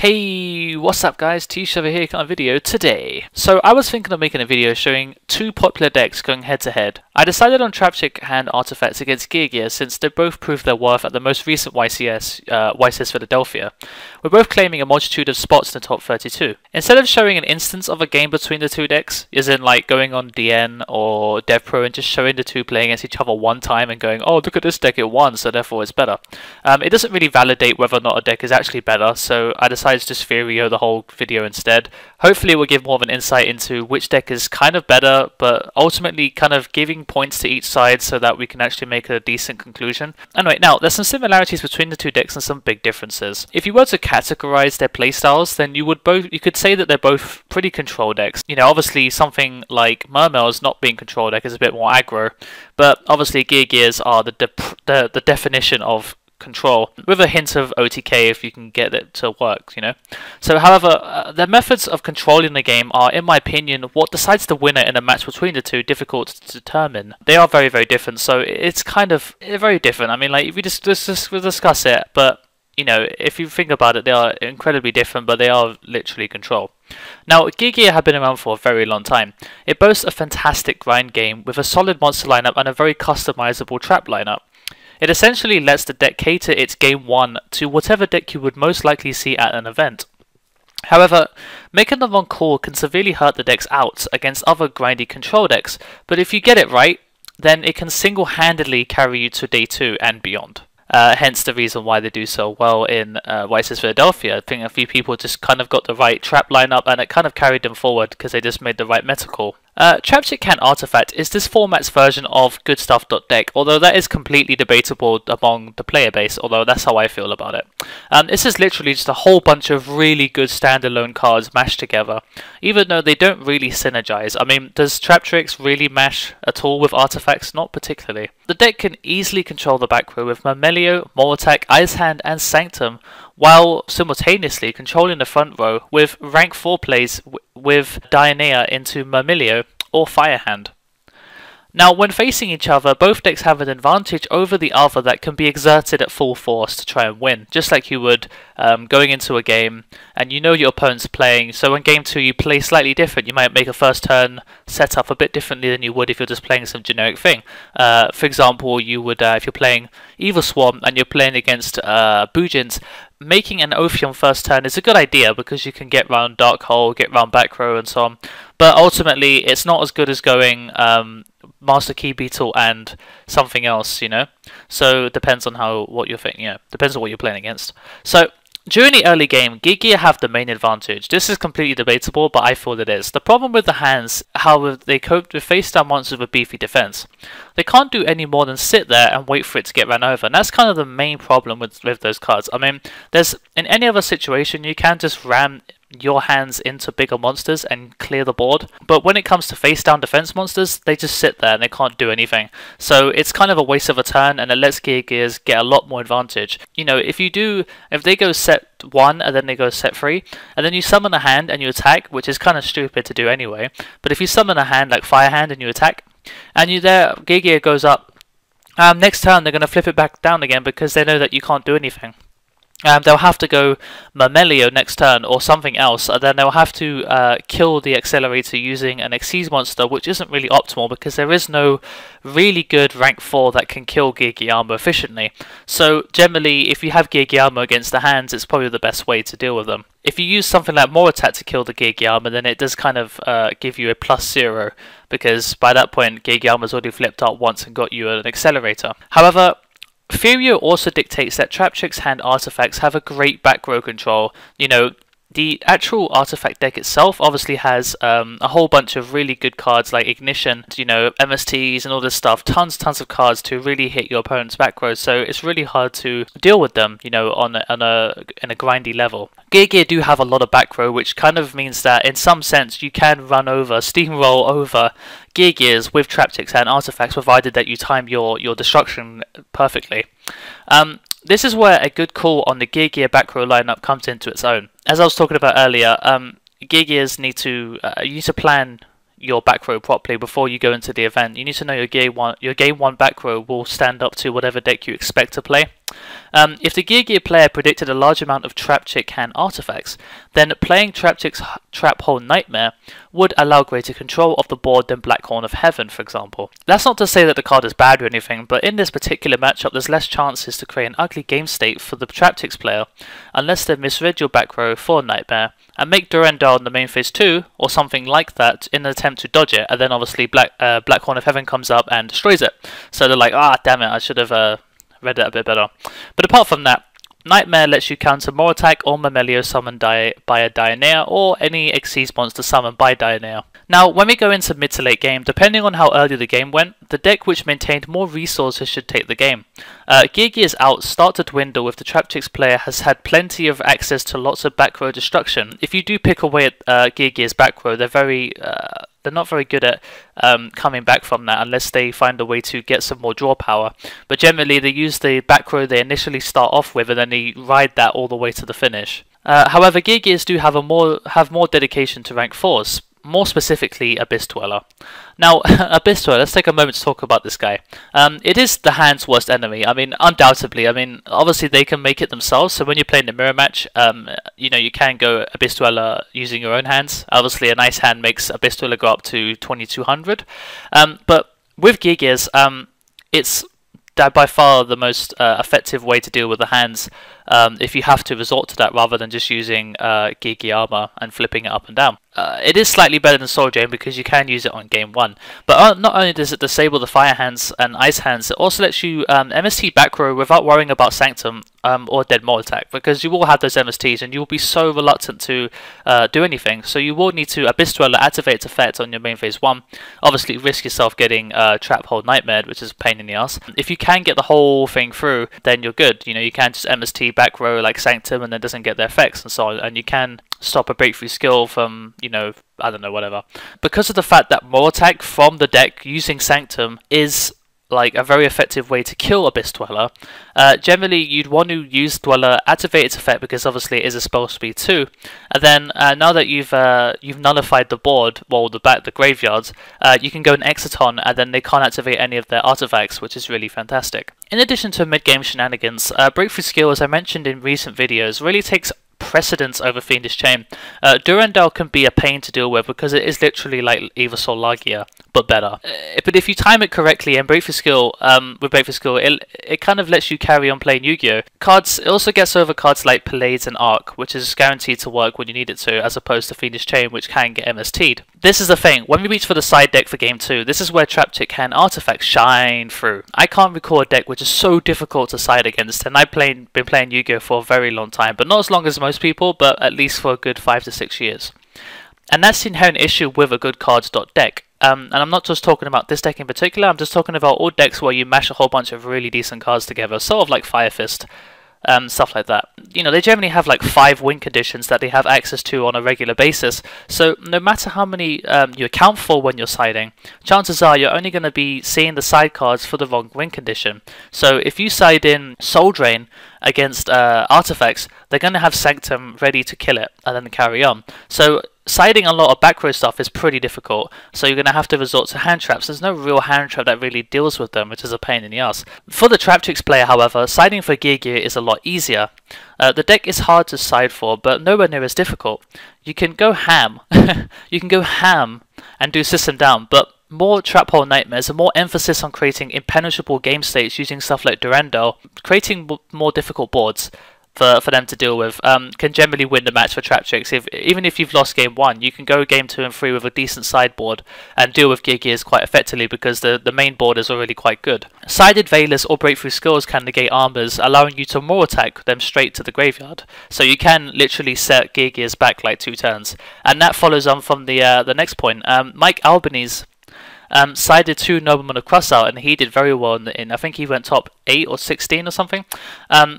Hey, what's up guys, Tish over here, kind of video today. So I was thinking of making a video showing two popular decks going head to head. I decided on Traptrix and Artifacts against Geargia since they both proved their worth at the most recent YCS Philadelphia. We're both claiming a multitude of spots in the top 32. Instead of showing an instance of a game between the two decks, as in like going on DN or DevPro and just showing the two playing against each other one time and going, oh look at this deck, it won, so therefore it's better. It doesn't really validate whether or not a deck is actually better, so I decided to just theorio the whole video instead. Hopefully it will give more of an insight into which deck is kind of better, but ultimately kind of giving points to each side so that we can actually make a decent conclusion. Anyway, now there's some similarities between the two decks and some big differences. If you were to categorize their playstyles, then you could say that they're both pretty control decks. You know, obviously something like Mermail's not being control deck is a bit more aggro, but obviously Geargias are the definition of control, with a hint of OTK if you can get it to work, you know. So however, their methods of controlling the game are, in my opinion, what decides the winner in a match between the two difficult to determine. They are very, very different, so it's kind of very different. I mean, like, if we we'll discuss it, but you know, if you think about it, they are incredibly different, but they are literally control. Now, Geargia have been around for a very long time. It boasts a fantastic grind game with a solid monster lineup and a very customizable trap lineup. It essentially lets the deck cater its game 1 to whatever deck you would most likely see at an event. However, making the wrong call can severely hurt the deck's outs against other grindy control decks, but if you get it right, then it can single-handedly carry you to day 2 and beyond. Hence the reason why they do so well in YCS Philadelphia. I think a few people just kind of got the right trap lineup and it kind of carried them forward because they just made the right meta call. Traptrix and Artifact is this format's version of goodstuff.deck, although that is completely debatable among the player base, although that's how I feel about it. This is literally just a whole bunch of really good standalone cards mashed together, even though they don't really synergize. I mean, does Traptrix really mash at all with Artifacts? Not particularly. The deck can easily control the back row with Mermelio, Molotac, Ice Hand and Sanctum, while simultaneously controlling the front row with rank 4 plays with Dionea into Mermelio or Firehand. Now, when facing each other, both decks have an advantage over the other that can be exerted at full force to try and win, just like you would going into a game, and you know your opponent's playing, so in game 2 you play slightly different. You might make a first turn setup a bit differently than you would if you're just playing some generic thing. For example, you would, if you're playing Evil Swarm and you're playing against Bujins, making an Ophion first turn is a good idea because you can get round Dark Hole, get round back row and so on, but ultimately it's not as good as going Master Key Beetle and something else, you know. So it depends on what you're thinking. Yeah, depends on what you're playing against. So during the early game, Geargia have the main advantage. This is completely debatable, but I feel it is. The problem with the hands, how they coped with face-down monsters with beefy defense. They can't do any more than sit there and wait for it to get run over, and that's kind of the main problem with those cards. I mean, in any other situation, you can just ram your hands into bigger monsters and clear the board, but when it comes to face down defense monsters, they just sit there and they can't do anything. So it's kind of a waste of a turn, and it lets Geargias get a lot more advantage. You know, if they go set 1 and then they go set 3, and then you summon a hand and you attack, which is kind of stupid to do anyway, but if you summon a hand like Firehand and you attack, and Geargia goes up, next turn they're going to flip it back down again because they know that you can't do anything. They'll have to go Mermelio next turn or something else, and then they'll have to kill the accelerator using an Xyz monster, which isn't really optimal because there is no really good rank 4 that can kill Geargia efficiently. So generally, if you have Geargia against the hands, it's probably the best way to deal with them. If you use something like Molotac to kill the Geargia, then it does kind of give you a +0, because by that point Geargia's already flipped up once and got you an accelerator. However, Theorio also dictates that Traptrix and Artifacts have a great back row control. You know, the actual Artifact deck itself obviously has a whole bunch of really good cards like Ignition, you know, MSTs and all this stuff, tons of cards to really hit your opponent's back row, so it's really hard to deal with them, you know, in a grindy level. Geargia do have a lot of back row, which kind of means that in some sense you can run over, steamroll over Geargias with Traptrix and Artifacts, provided that you time your destruction perfectly. This is where a good call on the Geargia back row lineup comes into its own. As I was talking about earlier, Geargias need to you need to plan your back row properly before you go into the event. You need to know your game one back row will stand up to whatever deck you expect to play. If the Geargia player predicted a large amount of Traptrix hand artifacts, then playing Traptrix Trap Hole Nightmare would allow greater control of the board than Black Horn of Heaven, for example. That's not to say that the card is bad or anything, but in this particular matchup there's less chances to create an ugly game state for the Traptrix player, unless they've misread your back row for Nightmare, and make Durandal in the main phase 2, or something like that, in an attempt to dodge it, and then obviously Black Horn of Heaven comes up and destroys it. So they're like, ah, damn it, I should have read that a bit better. But apart from that, Nightmare lets you counter more attack or Mamelio summoned by a Dionaea, or any Xyz monster summoned by Dionaea. Now, when we go into mid to late game, depending on how early the game went, the deck which maintained more resources should take the game. Geargia's outs start to dwindle if the Traptrix player has had plenty of access to lots of back row destruction. If you do pick away at Geargia's back row, they're not very good at coming back from that unless they find a way to get some more draw power. But generally they use the back row they initially start off with and then they ride that all the way to the finish. However, Geargias do have more dedication to rank 4s. More specifically, Abyss Dweller. Now, Abyss Dweller, let's take a moment to talk about this guy. It is the hand's worst enemy. I mean, undoubtedly. I mean, obviously they can make it themselves, so when you're playing the mirror match, you know, you can go Abyss Dweller using your own hands. Obviously, a nice hand makes Abyss Dweller go up to 2200. But with Geargias, it's by far the most effective way to deal with the hands if you have to resort to that rather than just using Geargia armor and flipping it up and down. It is slightly better than Soul Drain because you can use it on game 1, but not only does it disable the fire hands and ice hands, it also lets you MST back row without worrying about Sanctum or Dead Mole attack, because you will have those MSTs and you will be so reluctant to do anything, so you will need to Abyss Dweller activate its effect on your main phase 1, obviously risk yourself getting Trap Hole Nightmare, which is a pain in the ass. If you can get the whole thing through, then you're good. You know, you can just MST back row like Sanctum and then doesn't get their effects and so on, and you can stop a breakthrough skill from, you know, I don't know, whatever. Because of the fact that more attack from the deck using Sanctum is like a very effective way to kill Abyss Dweller, generally you'd want to use Dweller, activate its effect because obviously it is a spell speed 2, and then now that you've nullified the board, well the graveyards, you can go and Exiton and then they can't activate any of their artifacts, which is really fantastic. In addition to mid-game shenanigans, breakthrough skill, as I mentioned in recent videos, really takes precedence over Fiendish Chain. Durandal can be a pain to deal with because it is literally like Eva Solagia, but better. But if you time it correctly and Breakthrough Skill, it kind of lets you carry on playing Yu-Gi-Oh! Cards, it also gets over cards like Pallades and Arc, which is guaranteed to work when you need it to, as opposed to Fiendish Chain, which can get MST'd. This is the thing, when we reach for the side deck for game 2, this is where Traptrix hand artifacts shine through. I can't recall a deck which is so difficult to side against, and I've been playing Yu-Gi-Oh! For a very long time, but not as long as most people, but at least for a good 5 to 6 years. And that's the inherent issue with a good cards.deck. And I'm not just talking about this deck in particular, I'm just talking about all decks where you mash a whole bunch of really decent cards together, sort of like Fire Fist, stuff like that. You know, they generally have like 5 win conditions that they have access to on a regular basis, so no matter how many you account for when you're siding, chances are you're only going to be seeing the side cards for the wrong win condition. So if you side in Soul Drain against artifacts, they're going to have Sanctum ready to kill it and then carry on. So siding a lot of back row stuff is pretty difficult, so you're going to have to resort to hand traps. There's no real hand trap that really deals with them, which is a pain in the ass. For the Traptrix player, however, siding for Geargia is a lot easier. The deck is hard to side for, but nowhere near as difficult. You can go ham. You can go ham and do system down, but more Trap Hole Nightmares and more emphasis on creating impenetrable game states using stuff like Durandal, creating more difficult boards for them to deal with, can generally win the match for Traptrix. Even if you've lost game 1, you can go game 2 and 3 with a decent sideboard and deal with Geargias quite effectively because the main board is already quite good. Sided Veilers or Breakthrough Skills can negate armors, allowing you to more attack them straight to the graveyard. So you can literally set Geargias back like 2 turns. And that follows on from the next point. Mike Albanese sided 2 Noblemen of Crossout, and he did very well in I think he went top 8 or 16 or something.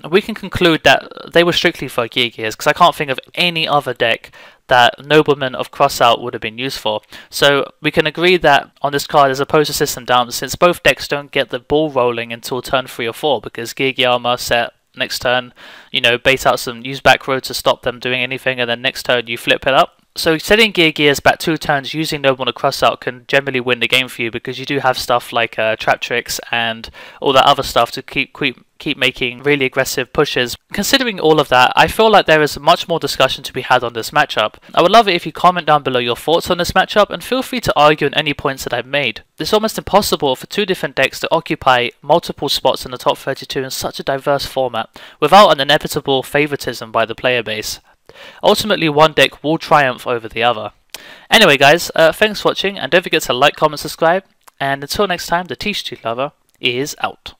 We can conclude that they were strictly for Geargias, because I can't think of any other deck that Noblemen of Crossout would have been used for. So we can agree that on this card, as opposed to System Down, since both decks don't get the ball rolling until turn 3 or 4, because Geargia armor set next turn, you know, bait out some, use back row to stop them doing anything, and then next turn you flip it up. So setting Geargias back 2 turns using Noble on a cross out can generally win the game for you, because you do have stuff like Traptrix and all that other stuff to keep making really aggressive pushes. Considering all of that, I feel like there is much more discussion to be had on this matchup. I would love it if you comment down below your thoughts on this matchup, and feel free to argue on any points that I've made. It's almost impossible for 2 different decks to occupy multiple spots in the top 32 in such a diverse format without an inevitable favoritism by the player base. Ultimately, one deck will triumph over the other. Anyway guys, thanks for watching, and don't forget to like, comment, subscribe, and until next time, the Thetcglover is out.